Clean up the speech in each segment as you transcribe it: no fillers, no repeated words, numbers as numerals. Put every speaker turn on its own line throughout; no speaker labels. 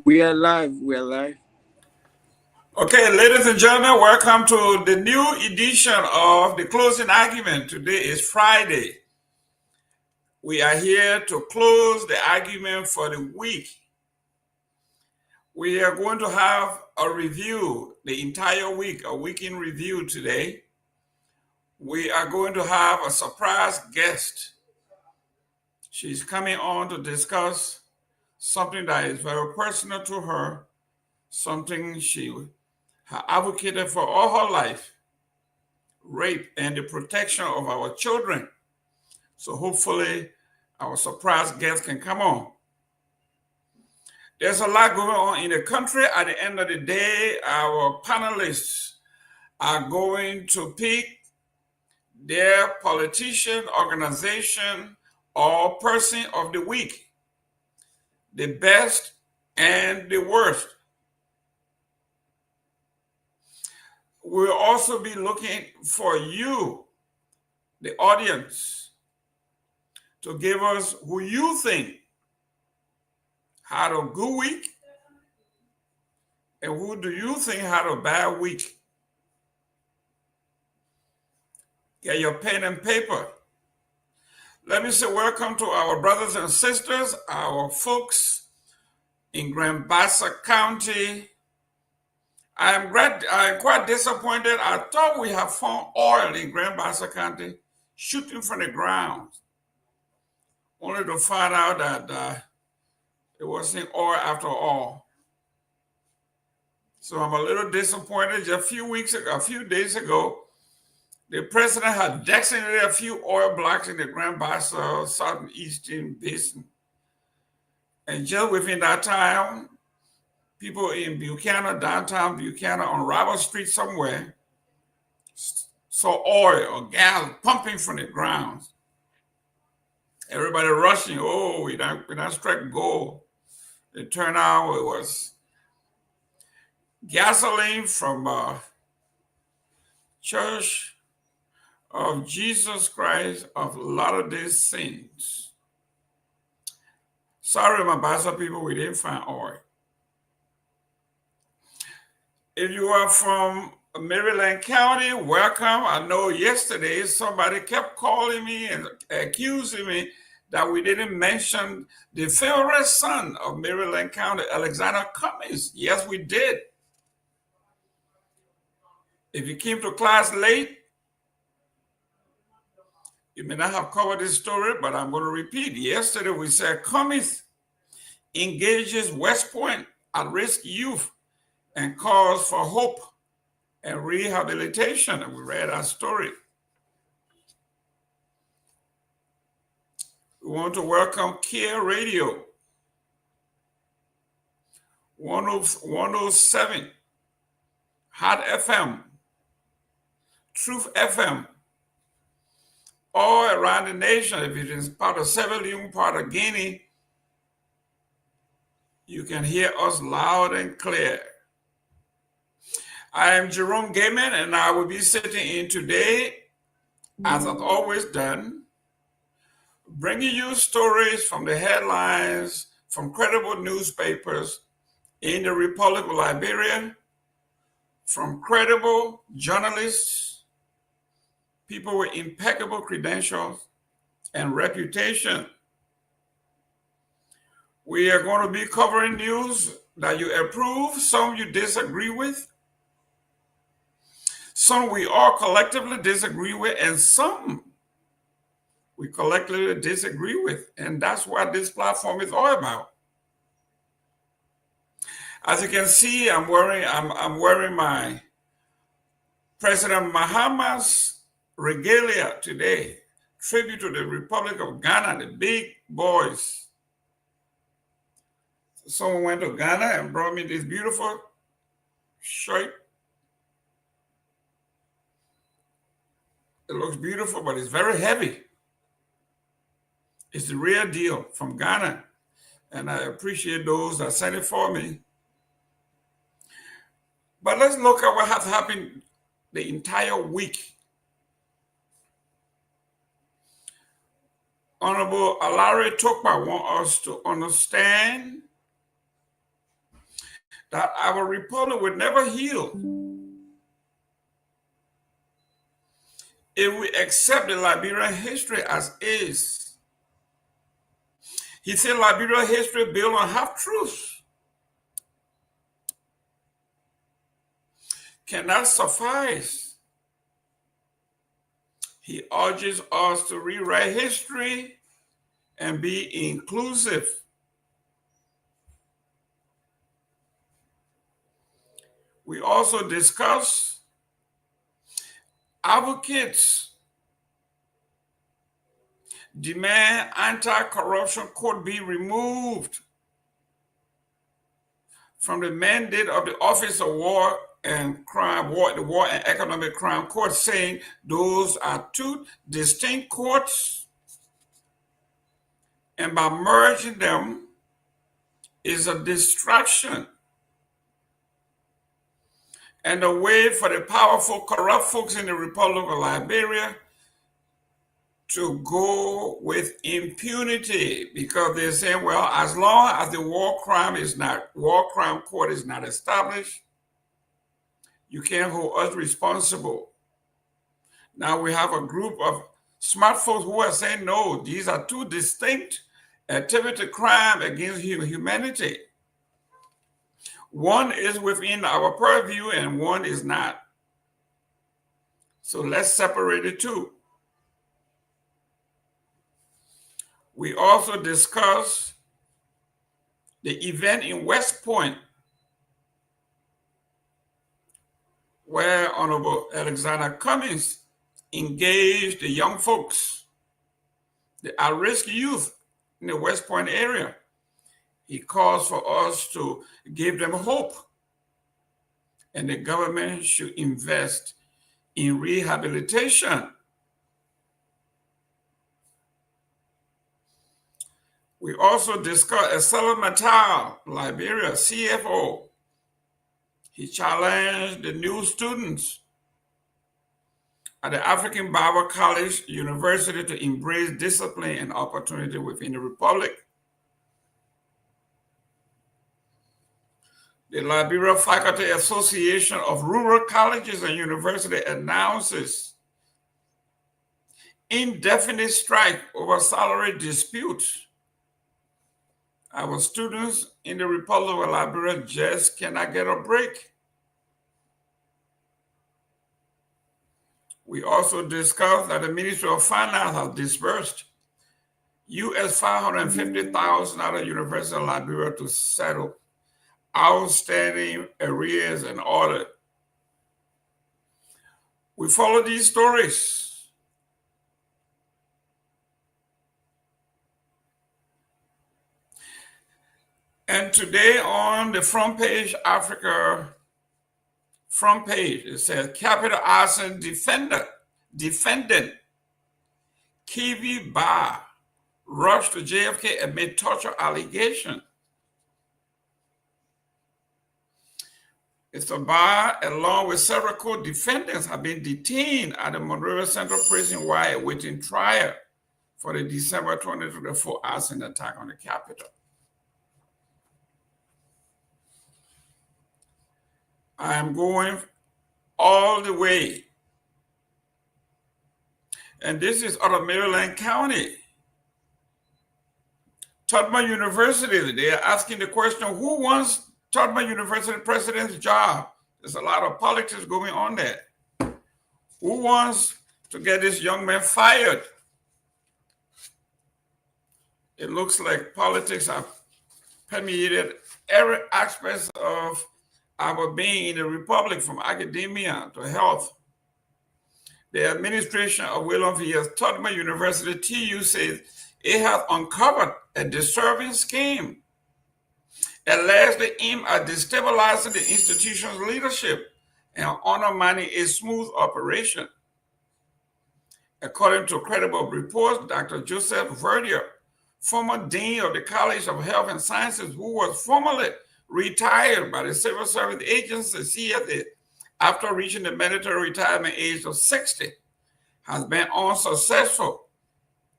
We are live. We are live.
Okay, ladies and gentlemen, welcome to the new edition of the closing argument. Today is Friday. We are here to close the argument for the week. We are going to have a review the entire week, a week in review today. We are going to have a surprise guest. She's coming on to discuss something that is very personal to her, something she advocated for all her life: rape and the protection of our children. So hopefully our surprise guest can come on. There's a lot going on in the country. At the end of the day, our panelists are going to pick their politician, organization, or person of the week, the best and the worst. We'll also be looking for you, the audience, to give us who you think had a good week and who do you think had a bad week. Get your pen and paper. Let me say welcome to our brothers and sisters, our folks in Grand Bassa County. I'm quite disappointed. I thought we had found oil in Grand Bassa County shooting from the ground, only to find out that it wasn't oil after all. So I'm a little disappointed. Just a few days ago, the president had designated a few oil blocks in the Grand Bassa southeastern basin. And just within that time, people in Buchanan, downtown Buchanan, on Robert Street somewhere, saw oil or gas pumping from the ground. Everybody rushing, oh, we don't strike gold. It turned out it was gasoline from Church of Jesus Christ of Latter-day Saints. Sorry, my Bassa people, we didn't find oil. If you are from Maryland County, welcome. I know yesterday somebody kept calling me and accusing me that we didn't mention the favorite son of Maryland County, Alexander Cummings. Yes, we did. If you came to class late, you may not have covered this story, but I'm going to repeat. Yesterday we said Cummings engages West Point at-risk youth and calls for hope and rehabilitation. And we read our story. We want to welcome Care Radio 107, Hot FM, Truth FM, all around the nation. If it is part of Sierra Leone, part of Guinea, you can hear us loud and clear. I am Jerome Gayman, and I will be sitting in today, as I've always done, bringing you stories from the headlines from credible newspapers in the Republic of Liberia, from credible journalists, people with impeccable credentials and reputation. We are going to be covering news that you approve, some you disagree with, some we all collectively disagree with, and some we collectively disagree with. And that's what this platform is all about. As you can see, I'm wearing my President Mahama's regalia today, tribute to the Republic of Ghana, the big boys. Someone went to Ghana and brought me this beautiful shirt. It looks beautiful, but it's very heavy. It's the real deal from Ghana. And I appreciate those that sent it for me. But let's look at what has happened the entire week. Honorable Alari Tokpa wants us to understand that our republic would never heal if we accept the Liberian history as is. He said Liberian history built on half-truths cannot suffice. He urges us to rewrite history and be inclusive. We also discuss advocates demand anti-corruption court be removed from the mandate of the Office of War and Crime, the War and Economic Crime Court, saying those are two distinct courts, and by merging them is a distraction and a way for the powerful, corrupt folks in the Republic of Liberia to go with impunity, because they're saying, well, as long as the war crime court is not established, you can't hold us responsible. Now we have a group of smart folks who are saying, no, these are two distinct activity crime against humanity. One is within our purview and one is not. So let's separate the two. We also discuss the event in West Point where Honorable Alexander Cummings engaged the young folks, the at-risk youth in the West Point area. He calls for us to give them hope, and the government should invest in rehabilitation. We also discussed Esela Matal, Liberia, CFO. He challenged the new students at the African Bible College University to embrace discipline and opportunity within the Republic. The Liberia Faculty Association of Rural Colleges and Universities announces indefinite strike over salary disputes. Our students in the Republic of Liberia just cannot get a break. We also discussed that the Ministry of Finance has disbursed US $550,000 out of University of Liberia to settle outstanding arrears and audit. We follow these stories. And today on the front page, Africa front page, it says capital arson defendant Kiwi Ba rushed to JFK amid torture allegation. Mr. Ba, along with several co-defendants, have been detained at the Monrovia Central Prison while awaiting trial for the December 2024 arson attack on the Capitol. I am going all the way. And this is out of Maryland County. Tomalin University, they are asking the question, who wants Tomalin University president's job? There's a lot of politics going on there. Who wants to get this young man fired? It looks like politics have permeated every aspect of our being in the Republic, from academia to health. The administration of William V. Tomalin University, TU, says it has uncovered a disturbing scheme allegedly aimed at destabilizing the institution's leadership and undermining its smooth operation. According to credible reports, Dr. Joseph Verdier, former dean of the College of Health and Sciences, who was formerly retired by the Civil Service Agency, CSA, after reaching the mandatory retirement age of 60, has been unsuccessful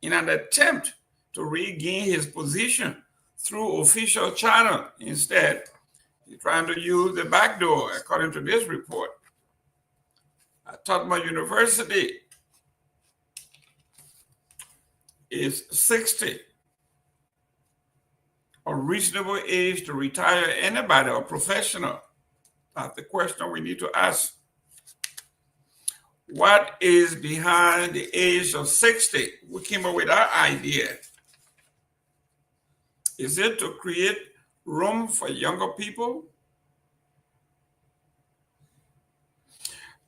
in an attempt to regain his position through official channel. Instead, He's trying to use the back door, according to this report. At Tottenham University is 60, a reasonable age to retire anybody or professional. That's the question we need to ask. What is behind the age of 60? We came up with our idea. Is it to create room for younger people?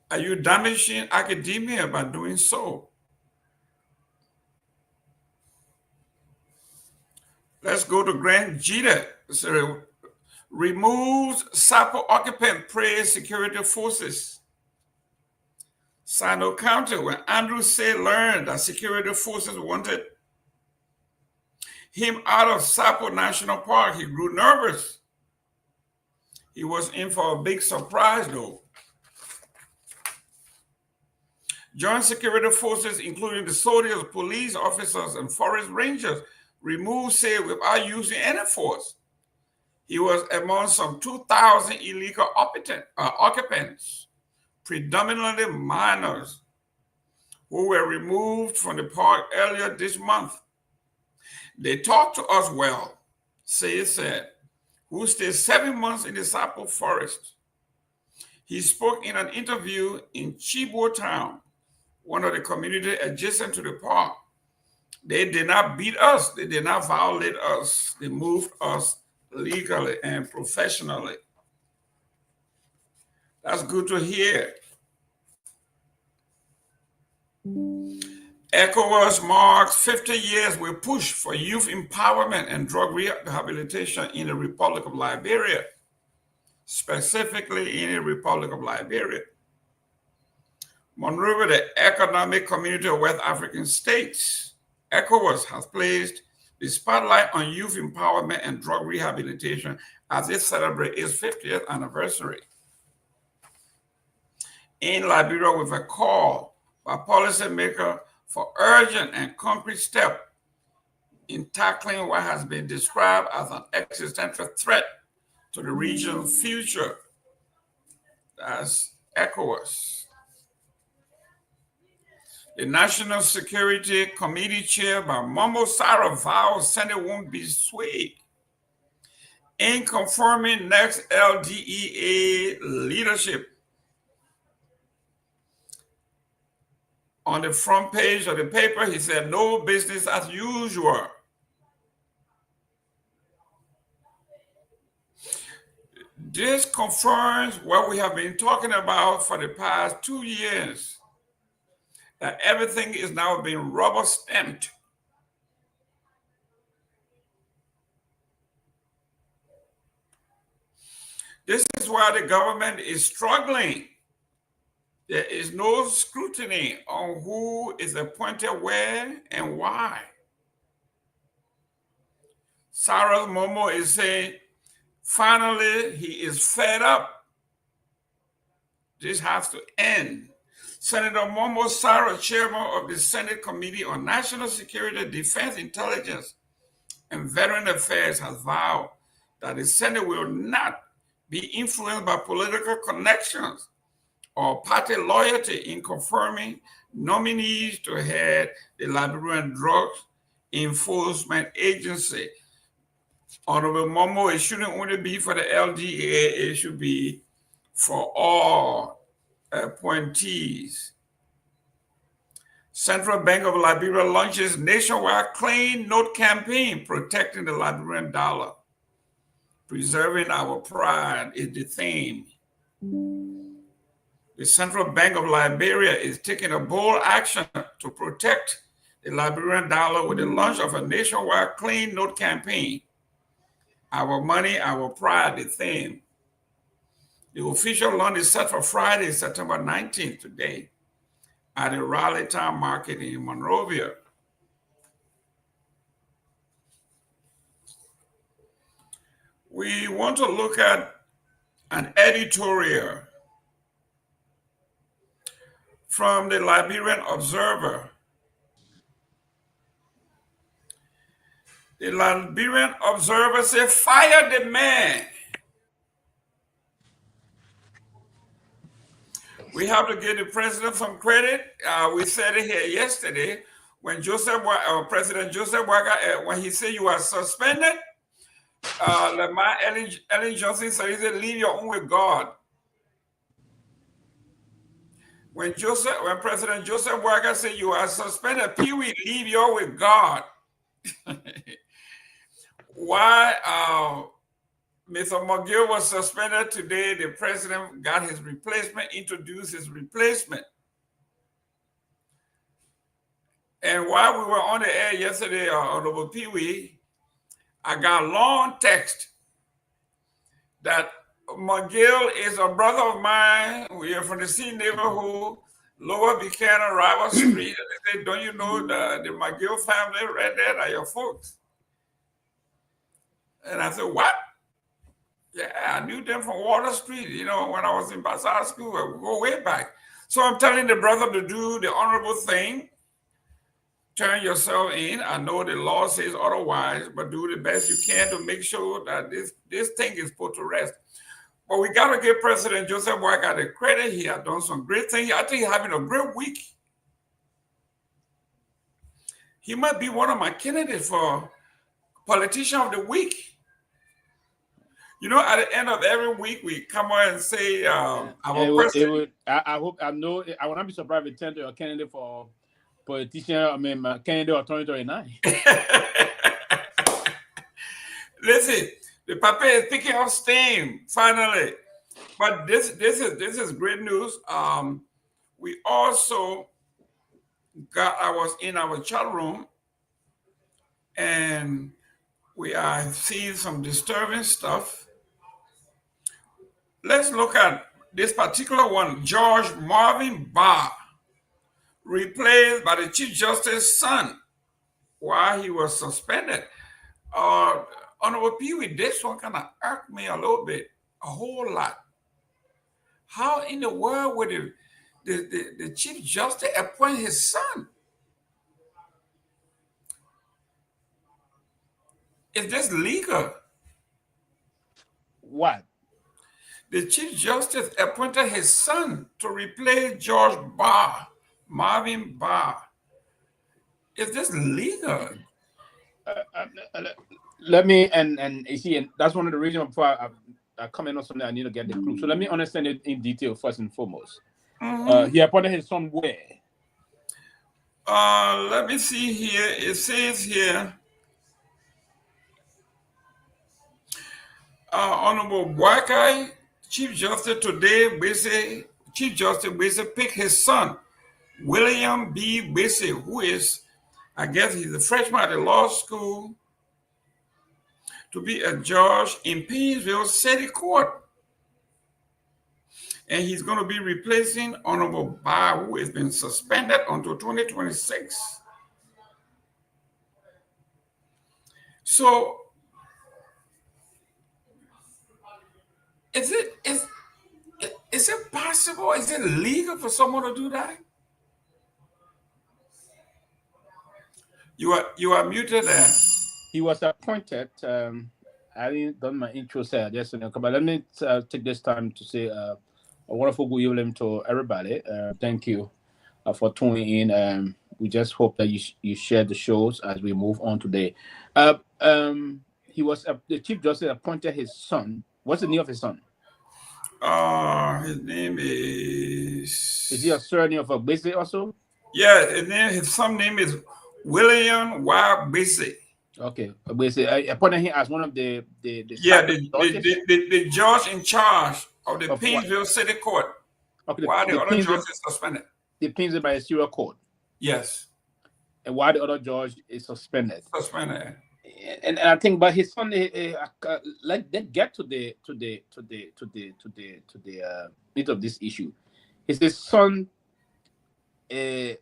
Are you damaging academia by doing so? Let's go to Grand Jita. So, removes SAPO occupant, praise security forces. Sino County, when Andrew Say learned that security forces wanted him out of Sapo National Park, he grew nervous. He was in for a big surprise, though. Joint security forces, including the soldiers, police officers, and forest rangers, removed Say without using any force. He was among some 2,000 illegal occupants, predominantly minors, who were removed from the park earlier this month. They talked to us well, Say said, who stayed 7 months in the Sapo forest. He spoke in an interview in Chibo Town, one of the communities adjacent to the park. They did not beat us. They did not violate us. They moved us legally and professionally. That's good to hear. ECOWAS marks 50 years with push for youth empowerment and drug rehabilitation in the Republic of Liberia, specifically in the Republic of Liberia. Monrovia, the Economic Community of West African States, ECOWAS has placed the spotlight on youth empowerment and drug rehabilitation as it celebrates its 50th anniversary. In Liberia, with a call by policymakers for urgent and concrete steps in tackling what has been described as an existential threat to the region's future. That's ECOWAS. The National Security Committee chair by Momo Sarah vows Senate won't be swayed in confirming next LDEA leadership. On the front page of the paper, he said, no business as usual. This confirms what we have been talking about for the past 2 years, that everything is now being rubber stamped. This is why the government is struggling. There is no scrutiny on who is appointed where and why. Sarah Momo is saying, finally, he is fed up. This has to end. Senator Momo Sarah, chairman of the Senate Committee on National Security, Defense, Intelligence, and Veteran Affairs, has vowed that the Senate will not be influenced by political connections or party loyalty in confirming nominees to head the Liberian Drug Enforcement Agency. Honorable Momo, it shouldn't only be for the LDA, it should be for all appointees. Central Bank of Liberia launches nationwide clean note campaign protecting the Liberian dollar. Preserving our pride is the theme. The Central Bank of Liberia is taking a bold action to protect the Liberian dollar with the launch of a nationwide clean note campaign. Our money, our pride, the theme. The official launch is set for Friday, September 19th, today, at the Raleigh Town Market in Monrovia. We want to look at an editorial from the Liberian Observer. The Liberian Observer said, fire the man We have to give the president some credit. We said it here yesterday when President Joseph Boakai, when he said you are suspended, Ellen Johnson said, he said, leave your own with God. When President Joseph Boakai said you are suspended, Pewee, leave your with God. Why Mr. McGill was suspended today, the president got his replacement, introduced his replacement. And while we were on the air yesterday, Honorable Pewee, I got a long text that McGill is a brother of mine. We are from the same neighborhood, Lower Buchanan, Rival Street. And they said, don't you know the McGill family right there are your folks? And I said, what? Yeah, I knew them from Water Street, you know, when I was in Bazaar School. We go way back. So I'm telling the brother to do the honorable thing. Turn yourself in. I know the law says otherwise, but do the best you can to make sure that this thing is put to rest. But we got to give President Joseph Boakai the credit. He has done some great things. I think he's having a great week. He might be one of my candidates for Politician of the Week. You know, at the end of every week, we come on and say, our president.
I hope, I know, I will not be surprised if it turns to a candidate for politician, candidate of 2029.
Listen, the Papa is picking up steam, finally. But this is great news. We also I was in our chat room, and we are seeing some disturbing stuff. Let's look at this particular one. George Marvin Barr, replaced by the Chief Justice's son while he was suspended. Honorable Pewee, this one kind of irked me a little bit, a whole lot. How in the world would the Chief Justice appoint his son? Is this legal?
What?
The Chief Justice appointed his son to replace George Barr, Marvin Barr. Is this legal?
Let me, and you see, and that's one of the reasons before I comment on something, I need to get the clue. So let me understand it in detail first and foremost. He appointed his son where?
Let me see here. It says here, Honorable Boakai, Chief Justice today, Chief Justice Bese picked his son, William B. Bese, who is, I guess he's a freshman at the law school, to be a judge in Painesville City Court. And he's going to be replacing Honorable Barr, who has been suspended until 2026. So, is it possible? Is it legal for someone to do that? You are muted there.
He was appointed. I didn't done my intro set yesterday, but let me take this time to say a wonderful good evening to everybody. Thank you for tuning in. We just hope that you share the shows as we move on today. He was the Chief Justice appointed his son. What's the name of his son?
His name is.
Is he a surname of a Bese also?
Yeah, his son name is William Y. Bese.
Okay, Bese. I appointed him as one of the
judge in charge of the Painesville City Court.
Okay,
why the other judge is suspended?
The Painesville by a serial court.
Yes.
And why the other judge is suspended?
Suspended.
And I think, but his son, let's get to the meat of this issue. Is his son a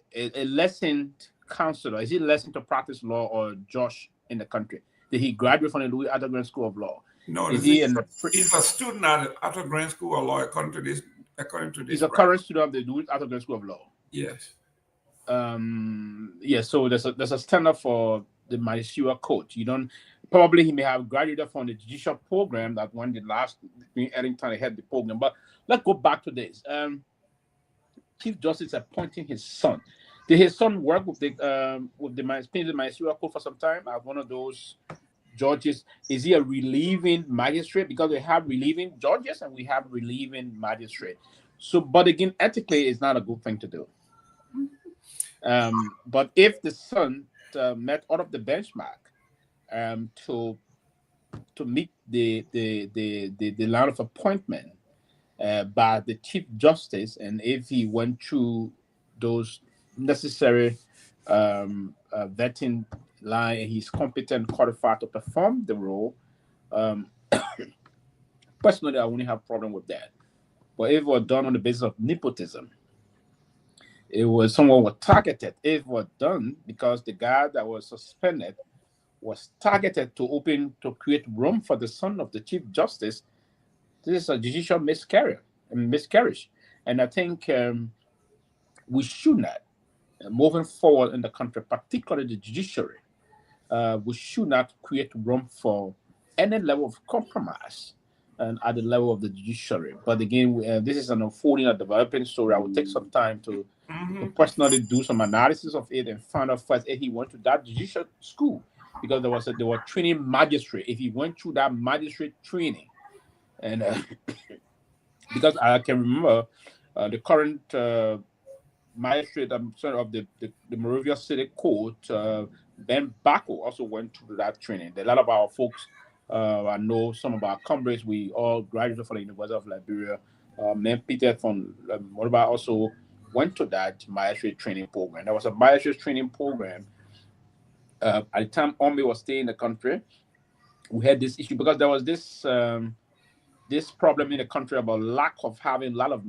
licensed counselor? Is he licensed to practice law or judge in the country? Did he graduate from the Louis Arthur School of Law?
No, he's a student at the Arthur Grant School of Law. According to this,
he's a current student of the Louis Arthur Grant School of Law.
Yes.
Yeah. So there's a standard for the magisterial court. You don't probably he may have graduated from the judicial program that when the last Ellington had the program. But let's go back to this. Chief Justice appointing his son. Did his son work with the Mysterious Court for some time as one of those judges? Is he a relieving magistrate? Because we have relieving judges and we have relieving magistrate. So, but again, ethically, it's not a good thing to do. But if the son met all of the benchmark to meet the line of appointment by the Chief Justice, and if he went through those necessary vetting line and he's competent, qualified to perform the role, personally, I wouldn't have a problem with that. But if it was done on the basis of nepotism, someone was targeted. If it was done because the guy that was suspended was targeted to create room for the son of the Chief Justice, this is a judicial miscarriage. And I think we should not, moving forward in the country, particularly the judiciary, we should not create room for any level of compromise and at the level of the judiciary. But again, this is an unfolding, a developing story. I will take some time to personally do some analysis of it and find out first if he went to that judicial school, because they were training magistrate. If he went through that magistrate training, and because I can remember the current magistrate of the Monrovia City Court, Ben Bako, also went through that training. A lot of our folks, I know some of our comrades, we all graduated from the University of Liberia. Peter from Monrovia also went to that magistrate training program. There was a magistrate training program. At the time Ombi was staying in the country, we had this issue because there was this problem in the country about lack of having a lot of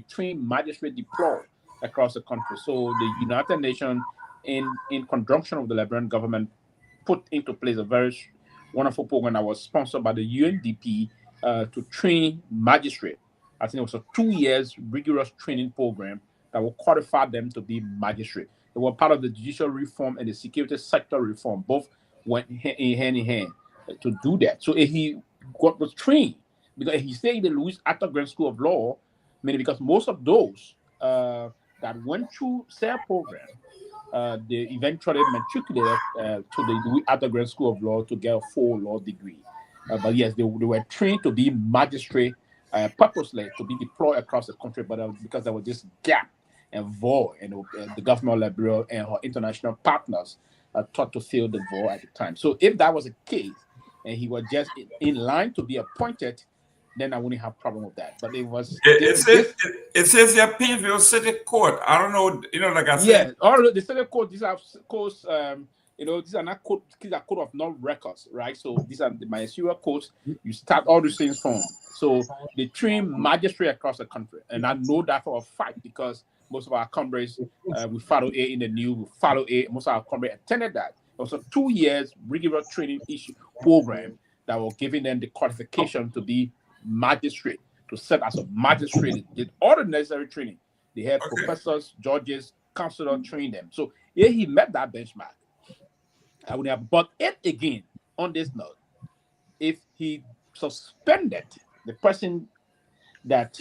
trained magistrate deployed across the country. So the United Nations, in conjunction with the Liberian government, put into place a very wonderful program that was sponsored by the UNDP to train magistrate. I think it was a 2 years rigorous training program that will qualify them to be magistrate. They were part of the judicial reform and the security sector reform. Both went hand in hand to do that. So if he was trained, because he stayed in the Louis Attergren School of Law, meaning because most of those that went through their program, they eventually matriculated to the Louis Attergren School of Law to get a full law degree. But yes, they were trained to be magistrate purposely to be deployed across the country, but because there was this gap and void, and the government of Liberia and her international partners thought to fill the void at the time. So if that was the case, and he was just in line to be appointed, then I wouldn't have a problem with that. But it
says the Pineville City Court. I don't know, like I said.
Yeah, all the city court, these are courts, these are not court, these are court of non-records, right? So these are the ministerial courts. You start all these things from. So they train magistrate across the country. And I know that for a fact because most of our comrades, we follow it in the news, we follow it. Most of our comrades attended that. It was a 2 years rigorous training program that was giving them the qualification to be magistrate, to serve as a magistrate. They did all the necessary training. They had professors, judges, counselors train them. So yeah, he met that benchmark. I would have, but it again on this note, if he suspended the person that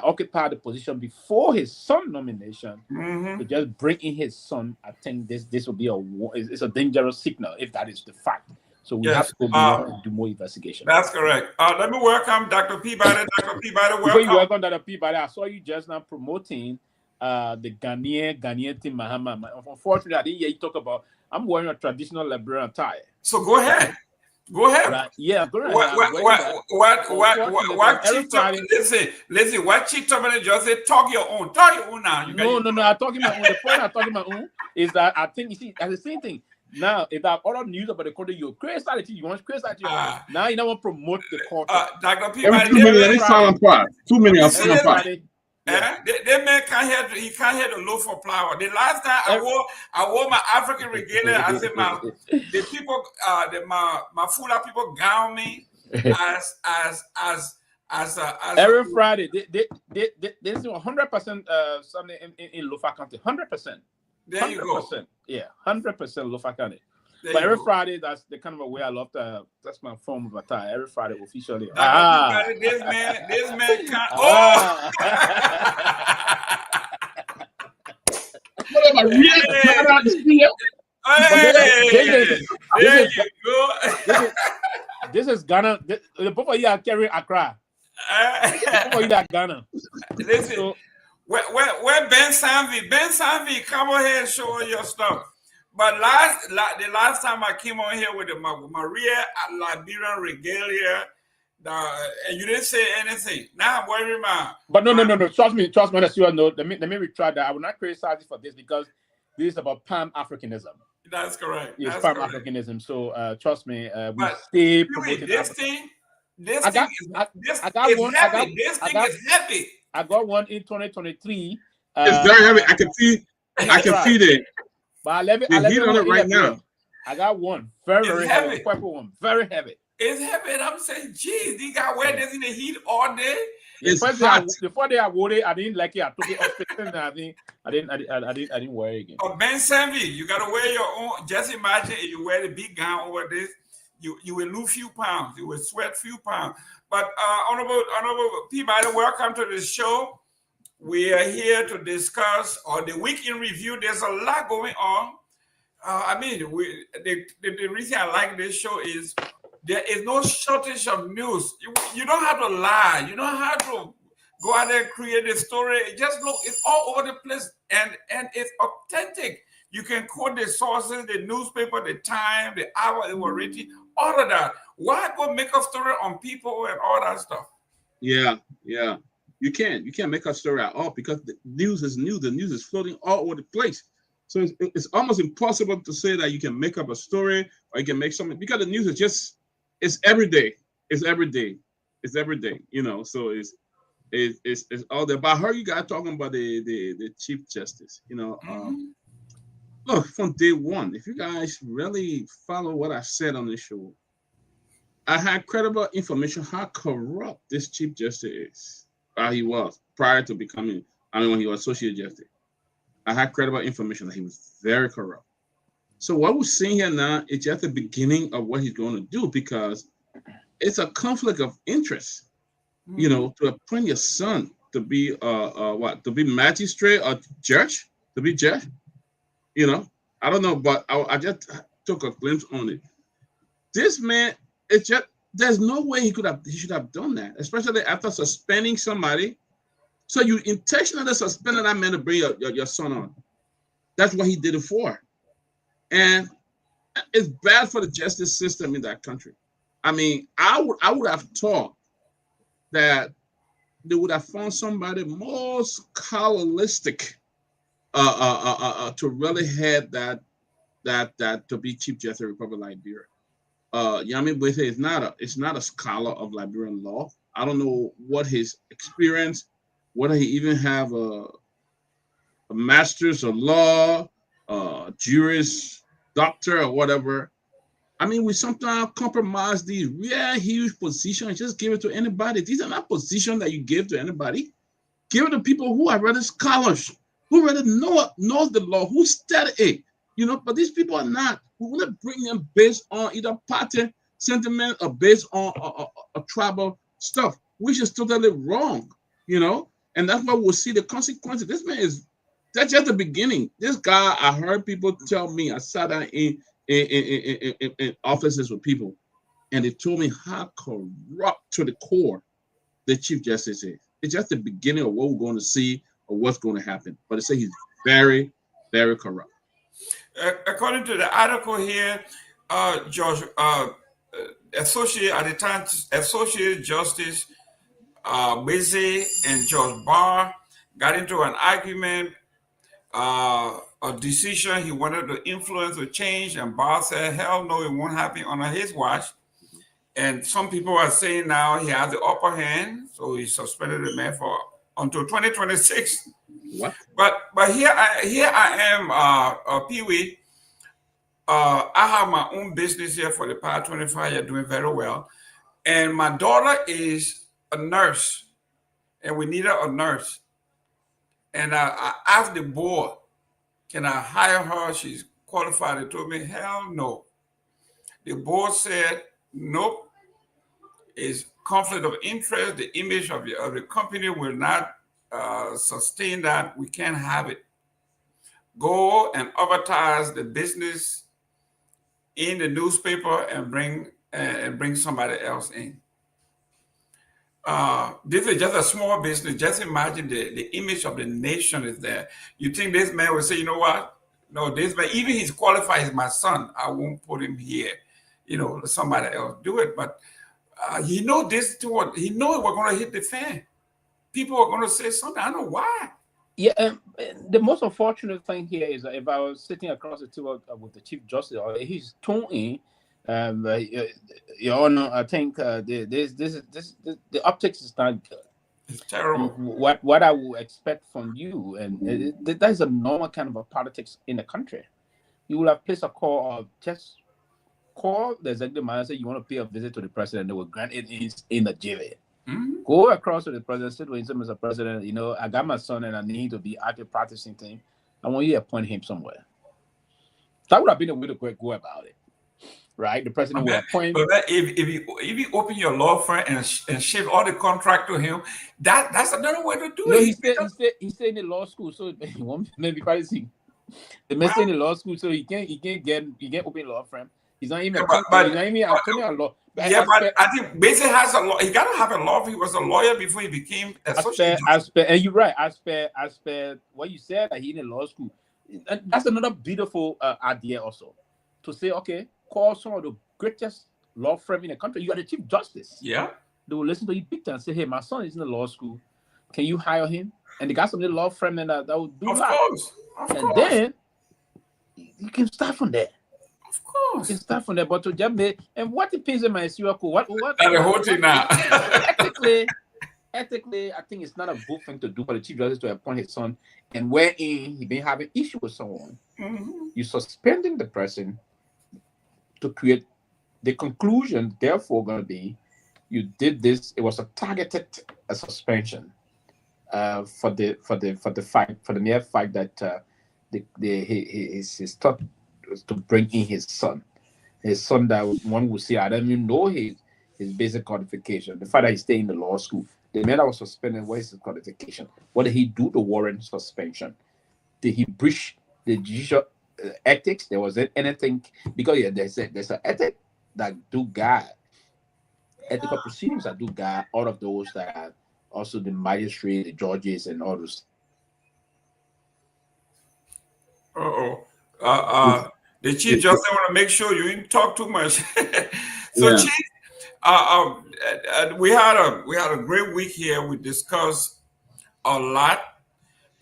occupied the position before his son nomination, to just bring in his son, I think this will be it's a dangerous signal if that is the fact. So we have to go more and do more investigation.
That's correct. Let me welcome Dr. Peabody. Dr. Peabody, welcome.
Before you welcome Dr. Peabody, I saw you just now promoting the Ghanaian team, Mahama. Unfortunately, I didn't hear you talk about. I'm wearing a traditional Liberian attire.
So go ahead. Go ahead.
Right. Yeah, go ahead.
What Chief Tomalin, listen, what Chief Tomalin just said, talk your own now.
No, I'm talking my own. The point I'm talking my own is that I think, you see, that's the same thing. Now, if that other news about the country, you criticized it, you want to criticize it. Now you don't want to promote the culture.
Dr. Peabody,
2 million silent part. 2 million silent part.
That man can't hear the loaf for flour. The last time I wore my African regalia, I said the people, my Fula people gown me as
every Friday. They do 100% something in Lofa County. 100%.
There you go.
Yeah, 100% Lofa County. But every Friday, that's the kind of a way I love to. That's my form of attire. Every Friday, officially.
This man can't. Oh.
Whatever, real Ghana is here.
This is Ghana. The both of you are carrying Accra. Both of you are Ghana.
Listen, so, where Ben Sanvee, come on here and show us your stuff. But the last time I came on here with the Maria Liberian regalia, and you didn't say anything. Now I'm worried about.
But no. Trust me. As you know, let me retry that. I will not criticize you for this because this is about Pan-Africanism.
That's correct.
It's Pan-Africanism. So trust me, we stay promoting
this thing. This
I
thing is heavy.
I got one in 2023.
It's very heavy. I can see the heat on it right now.
I got one very heavy. Purple one, very heavy.
It's heavy, and I'm saying, geez, you got wear this in the heat all day.
It's hot.
Before I wore it, I didn't like it. I took it off, and I didn't wear it again.
Oh, Ben Sanvee, you gotta wear your own. Just imagine if you wear the big gown over this, you will lose few pounds. You will sweat few pounds. But honorable Peabody, welcome to the show. We are here to discuss the week in review. There's a lot going on. The reason I like this show is there is no shortage of news. You don't have to lie. You don't have to go out there and create a story. Just look, it's all over the place, and it's authentic. You can quote the sources, the newspaper, the time, the hour it was written, all of that. Why go make a story on people and all that stuff?
Yeah. You can't make a story at all because the news is new. The news is floating all over the place. So it's almost impossible to say that you can make up a story or you can make something because the news is it's every day. It's every day. You know, so it's all there. But I heard you guys talking about the Chief Justice. You know, look, from day one, if you guys really follow what I said on this show, I had credible information how corrupt this Chief Justice is. He was prior to becoming, when he was Associate Justice. I had credible information that he was very corrupt. So what we're seeing here now is just the beginning of what he's going to do because it's a conflict of interest, you know, to appoint your son to be to be magistrate or judge, to be judge. You know, I don't know, but I just took a glimpse on it. This man, it's just there's no way he should have done that, especially after suspending somebody. So you intentionally suspended that man to bring your son on. That's what he did it for. And it's bad for the justice system in that country. I mean, I would have thought that they would have found somebody more scholarlistic to really head that to be Chief Justice of the Republic of Liberia. Yami Bwese is not a scholar of Liberian law. I don't know what his experience, whether he even have a master's of law, juris doctor or whatever. I mean, we sometimes compromise these real huge positions and just give it to anybody. These are not positions that you give to anybody. Give it to people who are rather scholars, who rather knows the law, who study it. You know, but these people are not. We want to bring them based on either party sentiment or based on a tribal stuff, which is totally wrong, you know? And that's why we'll see the consequences. This man that's just the beginning. This guy, I heard people tell me, I sat down in offices with people, and they told me how corrupt to the core the Chief Justice is. It's just the beginning of what we're going to see or what's going to happen. But they say he's very, very corrupt.
According to the article here, George, Associate Justice Bwese and George Barr got into an argument, a decision he wanted to influence or change, and Barr said, hell no, it won't happen under his watch. And some people are saying now he has the upper hand, so he suspended the man until 2026.
What?
But here I am, Pewee. I have my own business here for the past 25 years, doing very well. And my daughter is a nurse, and we needed a nurse. And I asked the board, can I hire her? She's qualified. They told me, hell no. The board said, nope, it's conflict of interest. The image of the company will not sustain that. We can't have it. Go and advertise the business in the newspaper and bring somebody else in. This is just a small business. Just imagine the image of the nation is there. You think this man will say, you know what? No, this man, even he's qualified as my son, I won't put him here. You know, let somebody else do it. But he knows this to what he knows we're going to hit the fan. People are going to say something. I don't know why.
Yeah, the most unfortunate thing here is that if I was sitting across the table with the Chief Justice, or he's Tony, Your Honor, I think the optics is not good.
It's terrible.
What I would expect from you, and that is a normal kind of a politics in the country. You will have placed a call or just call the executive manager, say you want to pay a visit to the president, they will grant it in the JV.
Mm-hmm.
Go across to the president, sit with him, Mr. President, you know, I got my son and I need to be active practicing thing. I want you to appoint him somewhere. That would have been a way to go about it. Right? The president would appoint.
But if you open your law firm and shift all the contract to him, that's another way to do it.
He stayed in the law school, so he won't maybe practicing. The man stayed in the law school, so he can't open a law firm. He's not even a law.
Yeah, but I think basically has a law. He got to have a law. He was a lawyer before he became associate.
And you're right. As per what you said, that he in a law school. That's another beautiful idea also. To say, okay, call some of the greatest law firm in the country. You are the Chief Justice.
Yeah.
They will listen to you big time and say, hey, my son is in the law school. Can you hire him? And they got some little law firm and that will do that.
Of course.
Then you can start from there.
Of course.
You can start from there. But to jump there, and what depends on my SUACO? What?
And the whole thing now.
Ethically, I think it's not a good thing to do for the Chief Justice to appoint his son, and wherein he been having issue with someone.
Mm-hmm.
You're suspending the person to create the conclusion. Therefore, going to be you did this. It was a targeted suspension for the mere fact that his thought was to bring in his son that one would say I don't even know his basic qualification. The fact that he stayed in the law school. The man that was suspended, what is his qualification? What did he do to warrant suspension? Did he breach the judicial ethics? There was anything, because there's an ethic that do guide, ethical proceedings that do guide all of those that are also the magistrate, the judges, and all those.
The Chief Justice want to make sure you didn't talk too much. So, yeah. Chief, we had a great week here. We discussed a lot,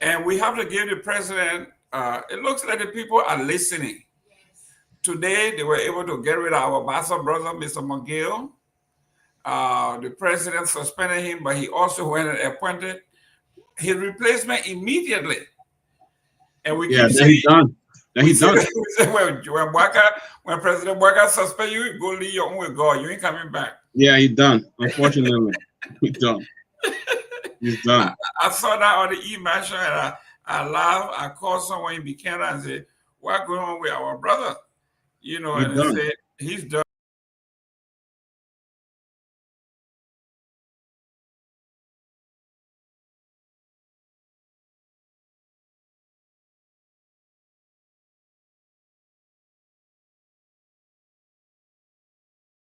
and we have to give the president. It looks like the people are listening. Today, they were able to get rid of our master brother, Mr. McGill. The president suspended him, but he also went and appointed his replacement immediately. And we keep saying,
done. He's done.
When President Bouaka suspend you, go leave your own with God. You ain't coming back.
Yeah, he's done. Unfortunately, he's done. He's done.
I saw that on the e-match and I laughed. I called someone in Buchanan and said, "What's going on with our brother?" You know, and they said he's done.